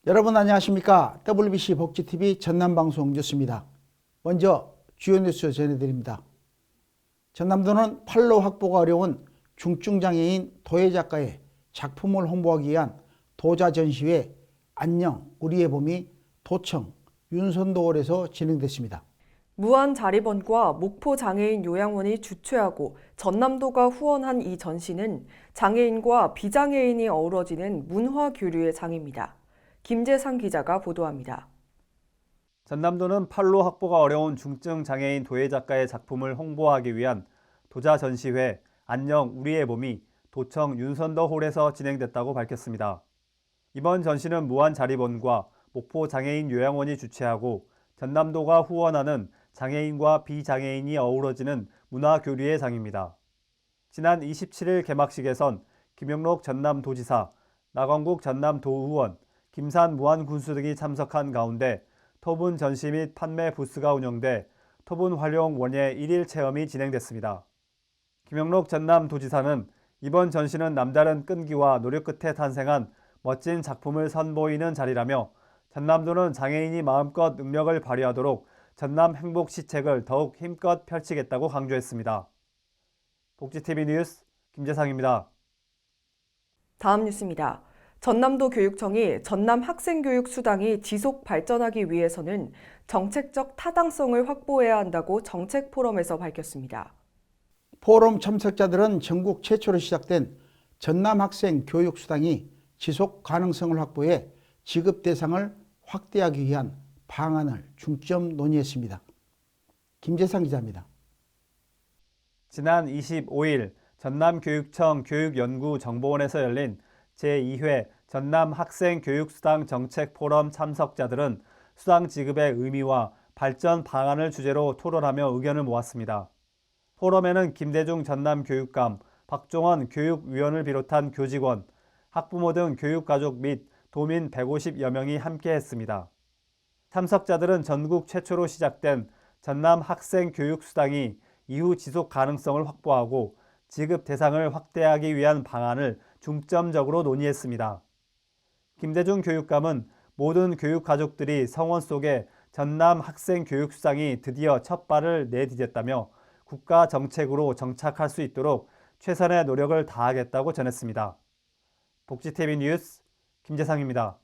여러분 안녕하십니까? WBC 복지TV 전남방송 뉴스입니다. 먼저 주요 뉴스 전해드립니다. 전남도는 판로 확보가 어려운 중증장애인 도예 작가의 작품을 홍보하기 위한 도자 전시회 안녕 우리의 봄이 도청 윤선도홀에서 진행됐습니다. 무한자립원과 목포장애인 요양원이 주최하고 전남도가 후원한 이 전시는 장애인과 비장애인이 어우러지는 문화교류의 장입니다. 김재상 기자가 보도합니다. 전남도는 판로 확보가 어려운 중증 장애인 도예 작가의 작품을 홍보하기 위한 도자 전시회 안녕 우리의 봄이 도청 윤선도 홀에서 진행됐다고 밝혔습니다. 이번 전시는 무한자립원과 목포 장애인 요양원이 주최하고 전남도가 후원하는 장애인과 비장애인이 어우러지는 문화교류의 장입니다. 지난 27일 개막식에선 김영록 전남도지사, 나건국 전남도의원, 김산 무안군수 등이 참석한 가운데 토분 전시 및 판매 부스가 운영돼 토분 활용 원예 1일 체험이 진행됐습니다. 김영록 전남도지사는 이번 전시는 남다른 끈기와 노력 끝에 탄생한 멋진 작품을 선보이는 자리라며 전남도는 장애인이 마음껏 능력을 발휘하도록 전남 행복 시책을 더욱 힘껏 펼치겠다고 강조했습니다. 복지TV 뉴스 김재상입니다. 다음 뉴스입니다. 전남도 교육청이 전남 학생교육 수당이 지속 발전하기 위해서는 정책적 타당성을 확보해야 한다고 정책 포럼에서 밝혔습니다. 포럼 참석자들은 전국 최초로 시작된 전남 학생 교육 수당이 지속 가능성을 확보해 지급 대상을 확대하기 위한 방안을 중점 논의했습니다. 김재상 기자입니다. 지난 25일 전남교육청 교육연구정보원에서 열린 제2회 전남 학생교육수당 정책 포럼 참석자들은 수당 지급의 의미와 발전 방안을 주제로 토론하며 의견을 모았습니다. 포럼에는 김대중 전남교육감, 박종원 교육위원을 비롯한 교직원, 학부모 등 교육가족 및 도민 150여 명이 함께했습니다. 참석자들은 전국 최초로 시작된 전남 학생교육수당이 이후 지속 가능성을 확보하고 지급 대상을 확대하기 위한 방안을 중점적으로 논의했습니다. 김대중 교육감은 모든 교육가족들이 성원 속에 전남 학생교육수당이 드디어 첫 발을 내디뎠다며 국가 정책으로 정착할 수 있도록 최선의 노력을 다하겠다고 전했습니다. 복지TV 뉴스 김재상입니다.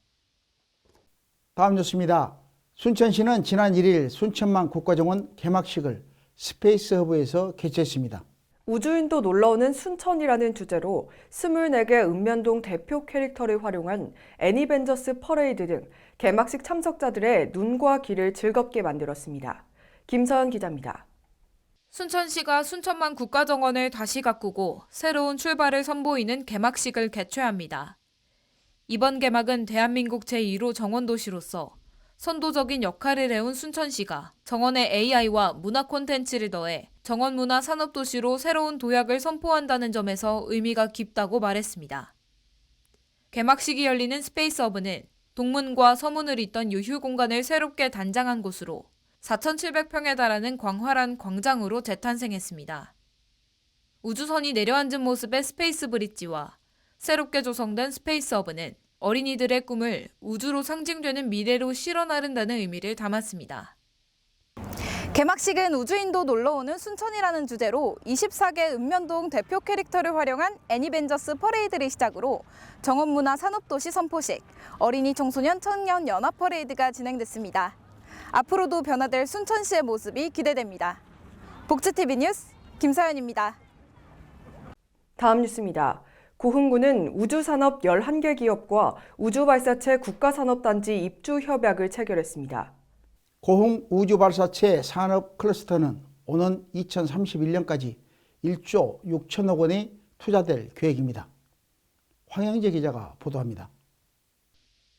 다음 뉴스입니다. 순천시는 지난 1일 순천만 국가정원 개막식을 스페이스 허브에서 개최했습니다. 우주인도 놀러오는 순천이라는 주제로 24개 읍면동 대표 캐릭터를 활용한 애니벤져스 퍼레이드 등 개막식 참석자들의 눈과 귀를 즐겁게 만들었습니다. 김서연 기자입니다. 순천시가 순천만 국가정원을 다시 가꾸고 새로운 출발을 선보이는 개막식을 개최합니다. 이번 개막은 대한민국 제1호 정원도시로서 선도적인 역할을 해온 순천시가 정원에 AI와 문화 콘텐츠를 더해 정원문화 산업도시로 새로운 도약을 선포한다는 점에서 의미가 깊다고 말했습니다. 개막식이 열리는 스페이스허브는 동문과 서문을 잇던 유휴 공간을 새롭게 단장한 곳으로 4,700평에 달하는 광활한 광장으로 재탄생했습니다. 우주선이 내려앉은 모습의 스페이스 브릿지와 새롭게 조성된 스페이스허브는 어린이들의 꿈을 우주로 상징되는 미래로 실어 나른다는 의미를 담았습니다. 개막식은 우주인도 놀러오는 순천이라는 주제로 24개 읍면동 대표 캐릭터를 활용한 애니벤져스 퍼레이드를 시작으로 정원문화 산업도시 선포식, 어린이 청소년 청년 연합 퍼레이드가 진행됐습니다. 앞으로도 변화될 순천시의 모습이 기대됩니다. 복지TV 뉴스 김서연입니다. 다음 뉴스입니다. 고흥군은 우주산업 11개 기업과 우주발사체 국가산업단지 입주 협약을 체결했습니다. 고흥 우주발사체 산업 클러스터는 오는 2031년까지 1조 6천억 원이 투자될 계획입니다. 황영재 기자가 보도합니다.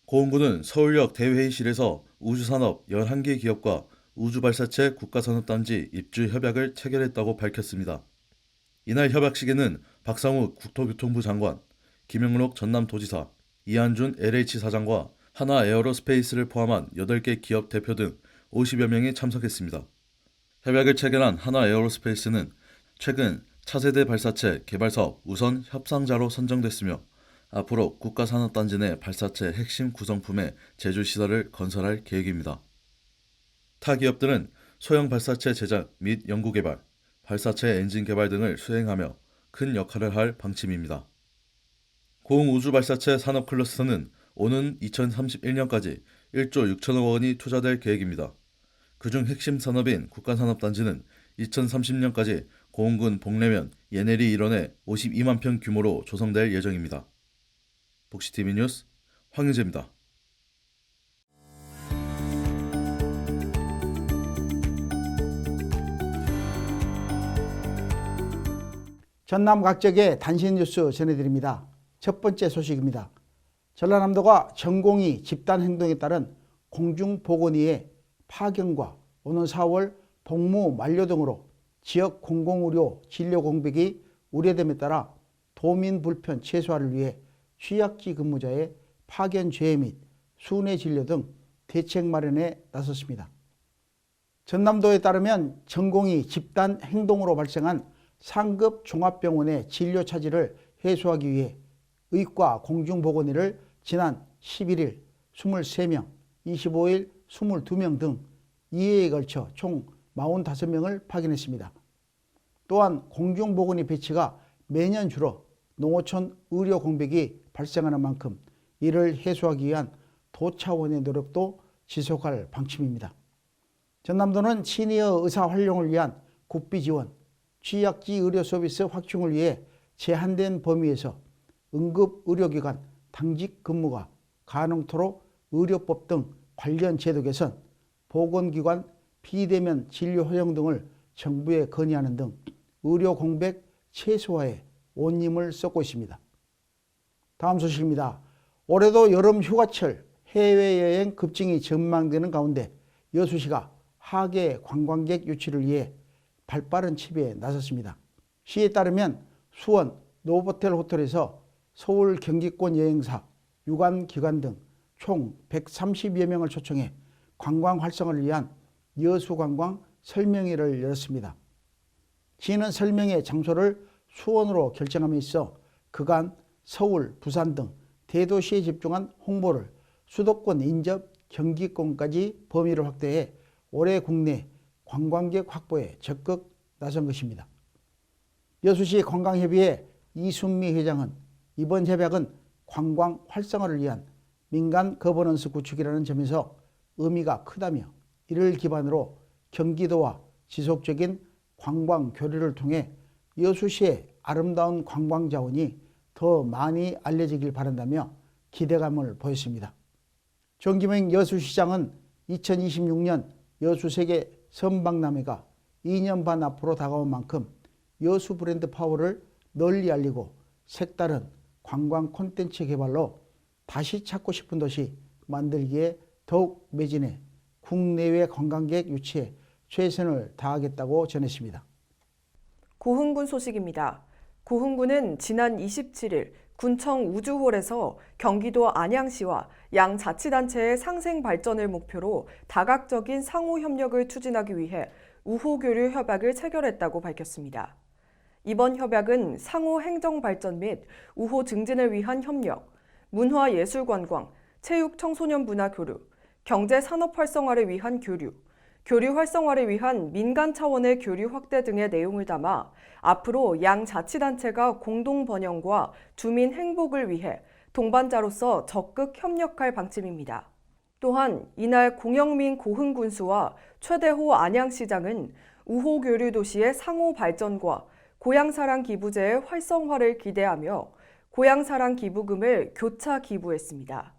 고흥군은 서울역 대회의실에서 우주산업 11개 기업과 우주발사체 국가산업단지 입주 협약을 체결했다고 밝혔습니다. 이날 협약식에는 박상욱 국토교통부 장관, 김영록 전남도지사, 이한준 LH 사장과 하나에어로스페이스를 포함한 8개 기업 대표 등 50여 명이 참석했습니다. 협약을 체결한 하나에어로스페이스는 최근 차세대 발사체 개발 사업 우선 협상자로 선정됐으며 앞으로 국가산업단지 내 발사체 핵심 구성품의 제조시설을 건설할 계획입니다. 타 기업들은 소형 발사체 제작 및 연구개발, 발사체 엔진 개발 등을 수행하며 큰 역할을 할 방침입니다. 고흥우주발사체 산업클러스터는 오는 2031년까지 1조 6천억 원이 투자될 계획입니다. 그중 핵심 산업인 국가산업단지는 2030년까지 고흥군 복내면 예내리 일원에 52만 평 규모로 조성될 예정입니다. 복시TV 뉴스 황유재입니다. 전남 각적의 단신 뉴스 전해드립니다. 첫 번째 소식입니다. 전라남도가 전공의 집단 행동에 따른 공중보건의의 파견과 오는 4월 복무 만료 등으로 지역 공공의료 진료 공백이 우려됨에 따라 도민 불편 최소화를 위해 취약지 근무자의 파견 재해 및 순회 진료 등 대책 마련에 나섰습니다. 전남도에 따르면 전공의 집단 행동으로 발생한 상급 종합병원의 진료 차질을 해소하기 위해 의과 공중보건의를 지난 11일 23명, 25일 22명 등 2회에 걸쳐 총 45명을 파견했습니다. 또한 공중보건의 배치가 매년 줄어 농어촌 의료 공백이 발생하는 만큼 이를 해소하기 위한 도 차원의 노력도 지속할 방침입니다. 전남도는 시니어 의사 활용을 위한 국비 지원, 취약지 의료 서비스 확충을 위해 제한된 범위에서 응급의료기관 당직 근무가 가능토록 의료법 등 관련 제도 개선, 보건기관 비대면 진료 허용 등을 정부에 건의하는 등 의료 공백 최소화에 온 힘을 쏟고 있습니다. 다음 소식입니다. 올해도 여름 휴가철 해외여행 급증이 전망되는 가운데 여수시가 하계 관광객 유치를 위해 발빠른 취비에 나섰습니다. 시에 따르면 수원 노보텔 호텔에서 서울 경기권 여행사, 유관기관 등 총 130여 명을 초청해 관광 활성화를 위한 여수관광 설명회를 열었습니다. 시는 설명회 장소를 수원으로 결정함에 있어 그간 서울, 부산 등 대도시에 집중한 홍보를 수도권 인접 경기권까지 범위를 확대해 올해 국내 관광객 확보에 적극 나선 것입니다. 여수시 관광협의회 이순미 회장은 이번 협약은 관광 활성화를 위한 민간 거버넌스 구축이라는 점에서 의미가 크다며 이를 기반으로 경기도와 지속적인 관광 교류를 통해 여수시의 아름다운 관광 자원이 더 많이 알려지길 바란다며 기대감을 보였습니다. 정기명 여수시장은 2026년 여수세계 선박람회가 2년 반 앞으로 다가온 만큼 여수 브랜드 파워를 널리 알리고 색다른 관광 콘텐츠 개발로 다시 찾고 싶은 도시 만들기에 더욱 매진해 국내외 관광객 유치에 최선을 다하겠다고 전했습니다. 고흥군 소식입니다. 고흥군은 지난 27일 군청 우주홀에서 경기도 안양시와 양 자치단체의 상생 발전을 목표로 다각적인 상호 협력을 추진하기 위해 우호교류 협약을 체결했다고 밝혔습니다. 이번 협약은 상호 행정 발전 및 우호 증진을 위한 협력, 문화예술관광, 체육 청소년 문화 교류, 경제 산업 활성화를 위한 교류, 교류 활성화를 위한 민간 차원의 교류 확대 등의 내용을 담아 앞으로 양 자치단체가 공동 번영과 주민 행복을 위해 동반자로서 적극 협력할 방침입니다. 또한 이날 공영민 고흥군수와 최대호 안양시장은 우호교류 도시의 상호 발전과 고향사랑 기부제의 활성화를 기대하며 고향사랑 기부금을 교차 기부했습니다.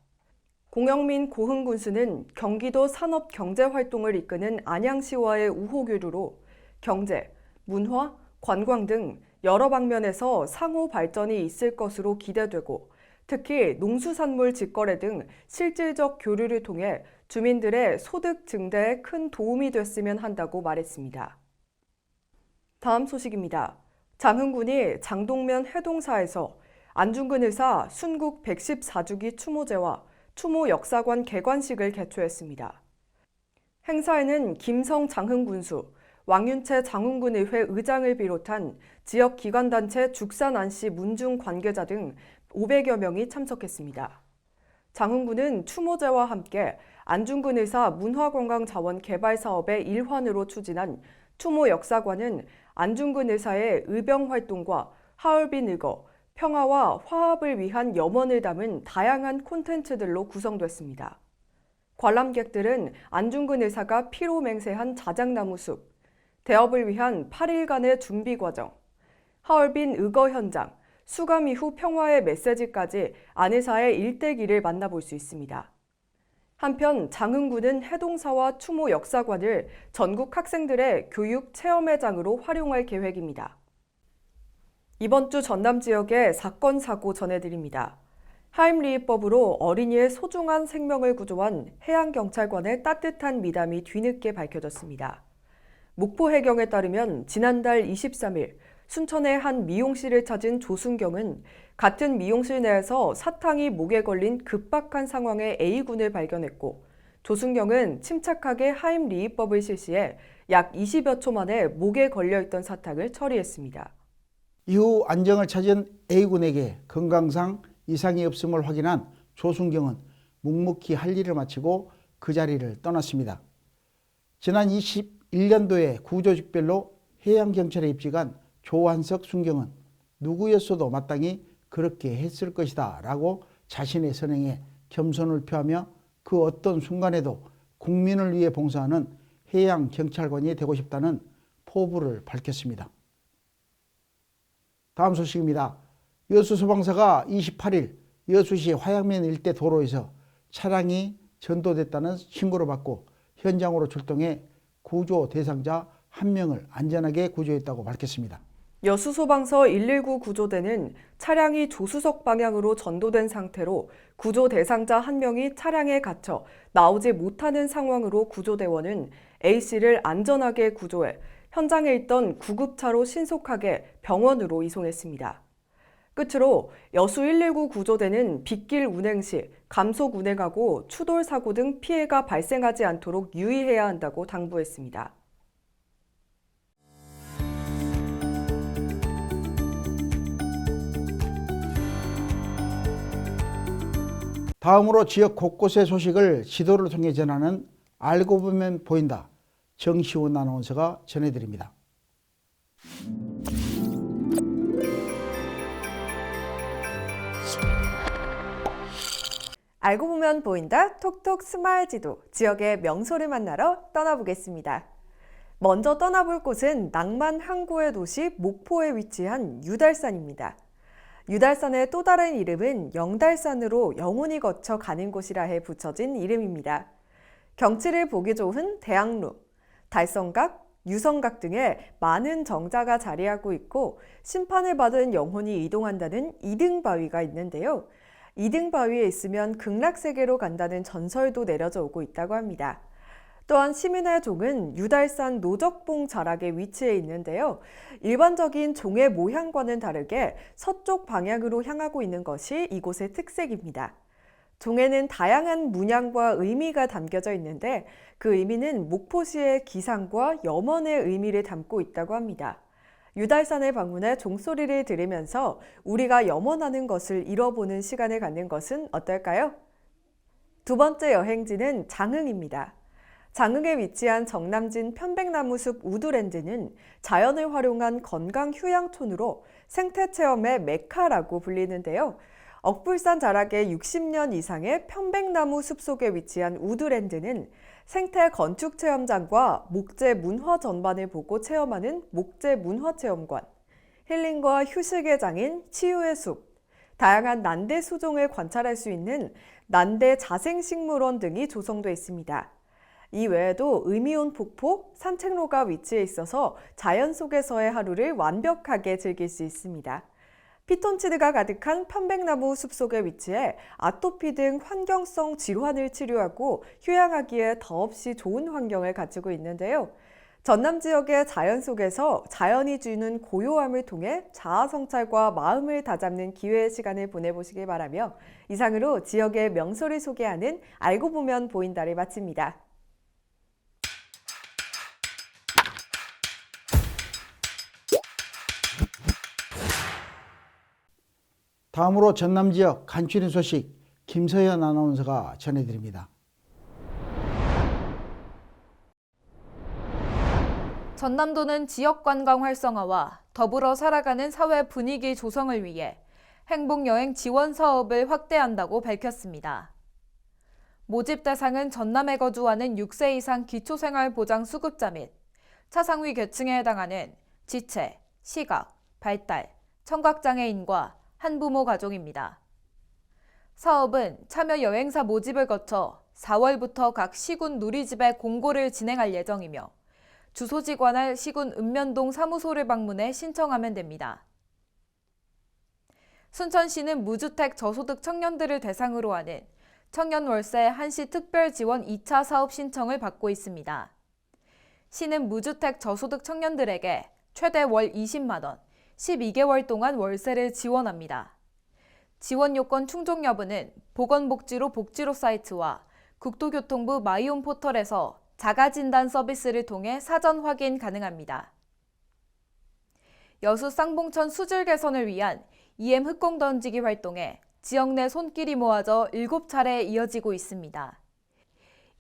공영민 고흥군수는 경기도 산업경제활동을 이끄는 안양시와의 우호교류로 경제, 문화, 관광 등 여러 방면에서 상호 발전이 있을 것으로 기대되고 특히 농수산물 직거래 등 실질적 교류를 통해 주민들의 소득 증대에 큰 도움이 됐으면 한다고 말했습니다. 다음 소식입니다. 장흥군이 장동면 해동사에서 안중근 의사 순국 114주기 추모제와 추모 역사관 개관식을 개최했습니다. 행사에는 김성 장흥군수, 왕윤채 장흥군의회 의장을 비롯한 지역 기관단체 죽산안씨 문중 관계자 등 500여 명이 참석했습니다. 장흥군은 추모제와 함께 안중근 의사 문화관광자원 개발 사업의 일환으로 추진한 추모 역사관은 안중근 의사의 의병 활동과 하얼빈 의거, 평화와 화합을 위한 염원을 담은 다양한 콘텐츠들로 구성됐습니다. 관람객들은 안중근 의사가 피로 맹세한 자작나무 숲, 대업을 위한 8일간의 준비 과정, 하얼빈 의거 현장, 수감 이후 평화의 메시지까지 안 의사의 일대기를 만나볼 수 있습니다. 한편 장흥군은 해동사와 추모 역사관을 전국 학생들의 교육 체험회장으로 활용할 계획입니다. 이번 주 전남 지역의 사건 사고 전해드립니다. 하임리히법으로 어린이의 소중한 생명을 구조한 해양경찰관의 따뜻한 미담이 뒤늦게 밝혀졌습니다. 목포해경에 따르면 지난달 23일 순천의 한 미용실을 찾은 조순경은 같은 미용실 내에서 사탕이 목에 걸린 급박한 상황의 A군을 발견했고 조순경은 침착하게 하임리히법을 실시해 약 20여 초 만에 목에 걸려있던 사탕을 처리했습니다. 이후 안정을 찾은 A군에게 건강상 이상이 없음을 확인한 조순경은 묵묵히 할 일을 마치고 그 자리를 떠났습니다. 지난 21년도에 구조직별로 해양경찰에 입직한 조한석 순경은 누구였어도 마땅히 그렇게 했을 것이다 라고 자신의 선행에 겸손을 표하며 그 어떤 순간에도 국민을 위해 봉사하는 해양경찰관이 되고 싶다는 포부를 밝혔습니다. 다음 소식입니다. 여수소방서가 28일 여수시 화양면 일대 도로에서 차량이 전도됐다는 신고를 받고 현장으로 출동해 구조 대상자 1명을 안전하게 구조했다고 밝혔습니다. 여수소방서 119 구조대는 차량이 조수석 방향으로 전도된 상태로 구조 대상자 1명이 차량에 갇혀 나오지 못하는 상황으로 구조대원은 A씨를 안전하게 구조해 현장에 있던 구급차로 신속하게 병원으로 이송했습니다. 끝으로 여수 119 구조대는 빗길 운행 시 감속 운행하고 추돌 사고 등 피해가 발생하지 않도록 유의해야 한다고 당부했습니다. 다음으로 지역 곳곳의 소식을 지도를 통해 전하는 알고 보면 보인다. 정시훈 아나운서가 전해드립니다. 알고 보면 보인다 톡톡 스마일 지도, 지역의 명소를 만나러 떠나보겠습니다. 먼저 떠나볼 곳은 낭만 항구의 도시 목포에 위치한 유달산입니다. 유달산의 또 다른 이름은 영달산으로 영혼이 거쳐 가는 곳이라 해 붙여진 이름입니다. 경치를 보기 좋은 대학로, 달성각, 유성각 등의 많은 정자가 자리하고 있고 심판을 받은 영혼이 이동한다는 이등바위가 있는데요. 이등바위에 있으면 극락세계로 간다는 전설도 내려져 오고 있다고 합니다. 또한 시민의 종은 유달산 노적봉 자락에 위치해 있는데요. 일반적인 종의 모양과는 다르게 서쪽 방향으로 향하고 있는 것이 이곳의 특색입니다. 종에는 다양한 문양과 의미가 담겨져 있는데 그 의미는 목포시의 기상과 염원의 의미를 담고 있다고 합니다. 유달산에 방문해 종소리를 들으면서 우리가 염원하는 것을 잃어보는 시간을 갖는 것은 어떨까요? 두 번째 여행지는 장흥입니다. 장흥에 위치한 정남진 편백나무숲 우드랜드는 자연을 활용한 건강 휴양촌으로 생태체험의 메카라고 불리는데요. 억불산 자락에 60년 이상의 편백나무 숲속에 위치한 우드랜드는 생태 건축 체험장과 목재 문화 전반을 보고 체험하는 목재 문화 체험관, 힐링과 휴식의 장인 치유의 숲, 다양한 난대 수종을 관찰할 수 있는 난대 자생식물원 등이 조성되어 있습니다. 이 외에도 의미온 폭포, 산책로가 위치해 있어서 자연 속에서의 하루를 완벽하게 즐길 수 있습니다. 피톤치드가 가득한 편백나무 숲속에 위치해 아토피 등 환경성 질환을 치료하고 휴양하기에 더없이 좋은 환경을 갖추고 있는데요. 전남 지역의 자연 속에서 자연이 주는 고요함을 통해 자아 성찰과 마음을 다잡는 기회의 시간을 보내보시길 바라며 이상으로 지역의 명소를 소개하는 알고 보면 보인다를 마칩니다. 다음으로 전남 지역 간추린 소식 김서현 아나운서가 전해드립니다. 전남도는 지역 관광 활성화와 더불어 살아가는 사회 분위기 조성을 위해 행복여행 지원 사업을 확대한다고 밝혔습니다. 모집 대상은 전남에 거주하는 6세 이상 기초생활보장 수급자 및 차상위 계층에 해당하는 지체, 시각, 발달, 청각장애인과 한부모 가족입니다. 사업은 참여 여행사 모집을 거쳐 4월부터 각 시군 누리집에 공고를 진행할 예정이며 주소지 관할 시군 읍면동 사무소를 방문해 신청하면 됩니다. 순천시는 무주택 저소득 청년들을 대상으로 하는 청년 월세 한시 특별 지원 2차 사업 신청을 받고 있습니다. 시는 무주택 저소득 청년들에게 최대 월 20만 원, 12개월 동안 월세를 지원합니다. 지원 요건 충족 여부는 보건복지로 복지로 사이트와 국토교통부 마이홈 포털에서 자가진단 서비스를 통해 사전 확인 가능합니다. 여수 쌍봉천 수질 개선을 위한 EM 흙공 던지기 활동에 지역 내 손길이 모아져 7차례 이어지고 있습니다.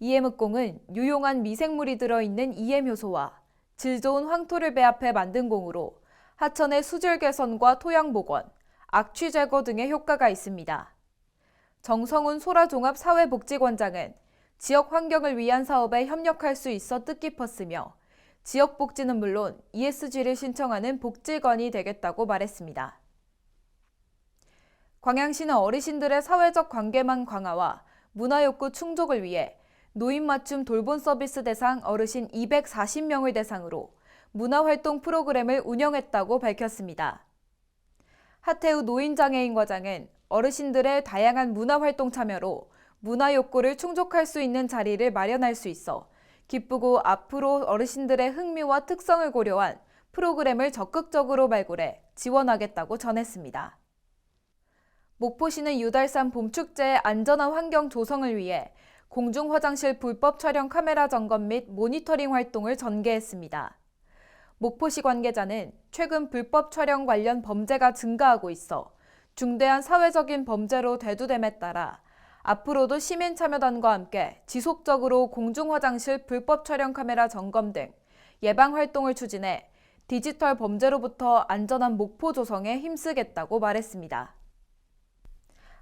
EM 흙공은 유용한 미생물이 들어있는 EM 효소와 질 좋은 황토를 배합해 만든 공으로 하천의 수질 개선과 토양 복원, 악취 제거 등의 효과가 있습니다. 정성훈 소라종합사회복지관장은 지역 환경을 위한 사업에 협력할 수 있어 뜻깊었으며 지역 복지는 물론 ESG를 신청하는 복지관이 되겠다고 말했습니다. 광양시는 어르신들의 사회적 관계망 강화와 문화욕구 충족을 위해 노인 맞춤 돌봄 서비스 대상 어르신 240명을 대상으로 문화활동 프로그램을 운영했다고 밝혔습니다. 하태우 노인장애인 과장은 어르신들의 다양한 문화활동 참여로 문화욕구를 충족할 수 있는 자리를 마련할 수 있어 기쁘고 앞으로 어르신들의 흥미와 특성을 고려한 프로그램을 적극적으로 발굴해 지원하겠다고 전했습니다. 목포시는 유달산 봄축제의 안전한 환경 조성을 위해 공중화장실 불법 촬영 카메라 점검 및 모니터링 활동을 전개했습니다. 목포시 관계자는 최근 불법 촬영 관련 범죄가 증가하고 있어 중대한 사회적인 범죄로 대두됨에 따라 앞으로도 시민 참여단과 함께 지속적으로 공중화장실 불법 촬영 카메라 점검 등 예방 활동을 추진해 디지털 범죄로부터 안전한 목포 조성에 힘쓰겠다고 말했습니다.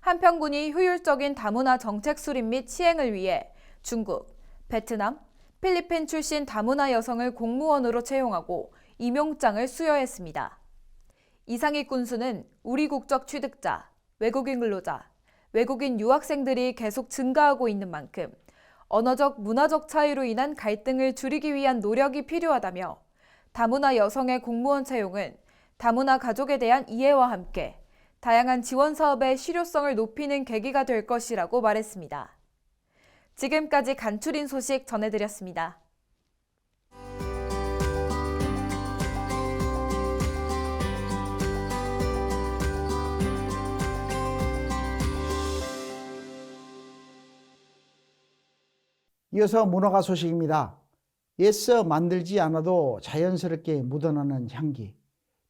한평군이 효율적인 다문화 정책 수립 및 시행을 위해 중국, 베트남, 필리핀 출신 다문화 여성을 공무원으로 채용하고 임용장을 수여했습니다. 이상익 군수는 우리 국적 취득자, 외국인 근로자, 외국인 유학생들이 계속 증가하고 있는 만큼 언어적, 문화적 차이로 인한 갈등을 줄이기 위한 노력이 필요하다며 다문화 여성의 공무원 채용은 다문화 가족에 대한 이해와 함께 다양한 지원 사업의 실효성을 높이는 계기가 될 것이라고 말했습니다. 지금까지 간추린 소식 전해드렸습니다. 이어서 문화가 소식입니다. 애써 만들지 않아도 자연스럽게 묻어나는 향기,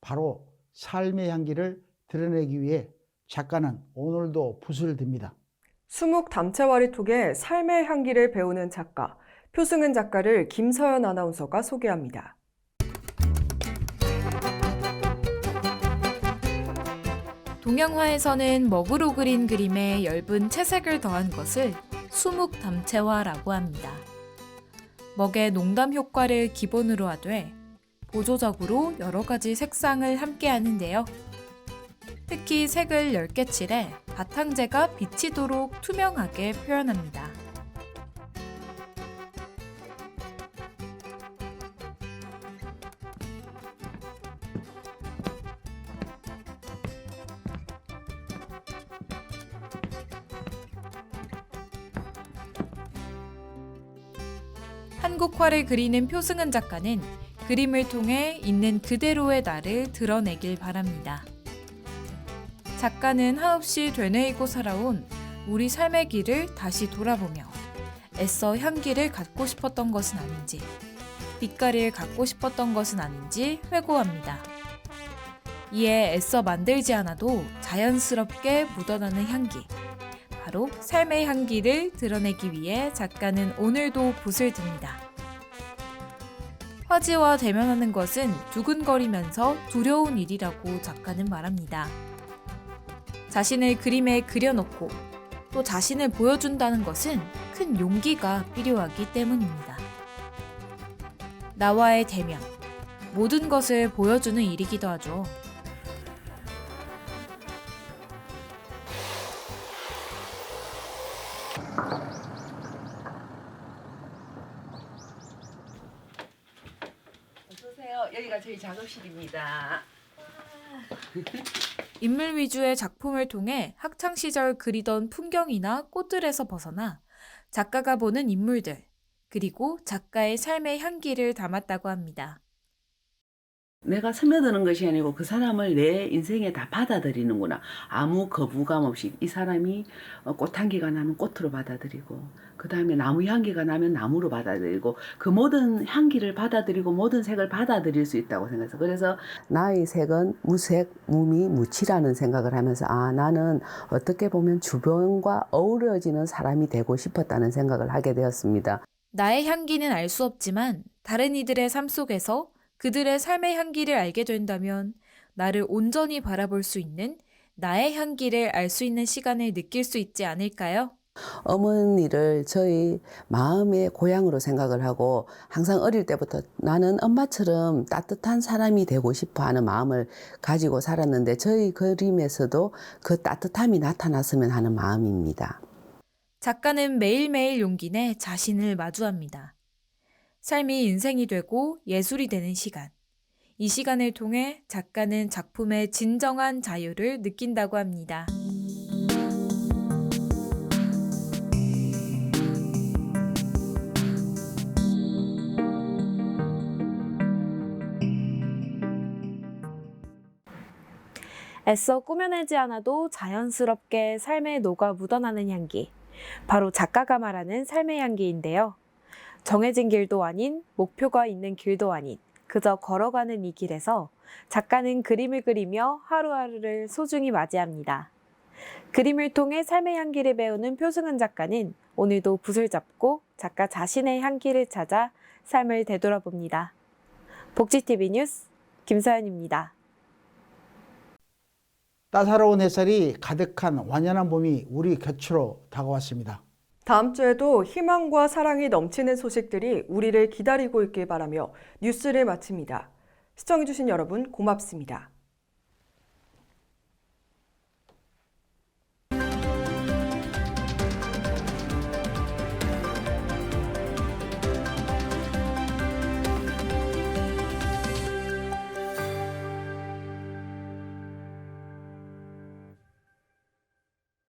바로 삶의 향기를 드러내기 위해 작가는 오늘도 붓을 듭니다. 수묵 담채와리 톡에 삶의 향기를 배우는 작가, 표승은 작가를 김서연 아나운서가 소개합니다. 동양화에서는 먹으로 그린 그림에 엷은 채색을 더한 것을 수묵 담채화라고 합니다. 먹의 농담 효과를 기본으로 하되 보조적으로 여러 가지 색상을 함께 하는데요. 특히 색을 10개 칠해 바탕재가 비치도록 투명하게 표현합니다. 한국화를 그리는 표승은 작가는 그림을 통해 있는 그대로의 나를 드러내길 바랍니다. 작가는 한없이 되뇌이고 살아온 우리 삶의 길을 다시 돌아보며 애써 향기를 갖고 싶었던 것은 아닌지, 빛깔을 갖고 싶었던 것은 아닌지 회고합니다. 이에 애써 만들지 않아도 자연스럽게 묻어나는 향기. 바로 삶의 향기를 드러내기 위해 작가는 오늘도 붓을 듭니다. 화지와 대면하는 것은 두근거리면서 두려운 일이라고 작가는 말합니다. 자신을 그림에 그려놓고 또 자신을 보여준다는 것은 큰 용기가 필요하기 때문입니다. 나와의 대면, 모든 것을 보여주는 일이기도 하죠. 어서오세요. 여기가 저희 작업실입니다. 인물 위주의 작품을 통해 학창시절 그리던 풍경이나 꽃들에서 벗어나 작가가 보는 인물들, 그리고 작가의 삶의 향기를 담았다고 합니다. 내가 스며드는 것이 아니고 그 사람을 내 인생에 다 받아들이는구나. 아무 거부감 없이 이 사람이 꽃향기가 나면 꽃으로 받아들이고 그 다음에 나무 향기가 나면 나무로 받아들이고 그 모든 향기를 받아들이고 모든 색을 받아들일 수 있다고 생각해서 그래서 나의 색은 무색, 무미, 무치라는 생각을 하면서 나는 어떻게 보면 주변과 어우러지는 사람이 되고 싶었다는 생각을 하게 되었습니다. 나의 향기는 알 수 없지만 다른 이들의 삶 속에서 그들의 삶의 향기를 알게 된다면 나를 온전히 바라볼 수 있는 나의 향기를 알 수 있는 시간을 느낄 수 있지 않을까요? 어머니를 저희 마음의 고향으로 생각을 하고 항상 어릴 때부터 나는 엄마처럼 따뜻한 사람이 되고 싶어 하는 마음을 가지고 살았는데 저희 그림에서도 그 따뜻함이 나타났으면 하는 마음입니다. 작가는 매일매일 용기 내 자신을 마주합니다. 삶이 인생이 되고 예술이 되는 시간. 이 시간을 통해 작가는 작품의 진정한 자유를 느낀다고 합니다. 애써 꾸며내지 않아도 자연스럽게 삶에 녹아 묻어나는 향기. 바로 작가가 말하는 삶의 향기인데요. 정해진 길도 아닌, 목표가 있는 길도 아닌, 그저 걸어가는 이 길에서 작가는 그림을 그리며 하루하루를 소중히 맞이합니다. 그림을 통해 삶의 향기를 배우는 표승은 작가는 오늘도 붓을 잡고 작가 자신의 향기를 찾아 삶을 되돌아봅니다. 복지TV 뉴스 김서연입니다. 따사로운 햇살이 가득한 완연한 봄이 우리 곁으로 다가왔습니다. 다음 주에도 희망과 사랑이 넘치는 소식들이 우리를 기다리고 있길 바라며 뉴스를 마칩니다. 시청해주신 여러분 고맙습니다.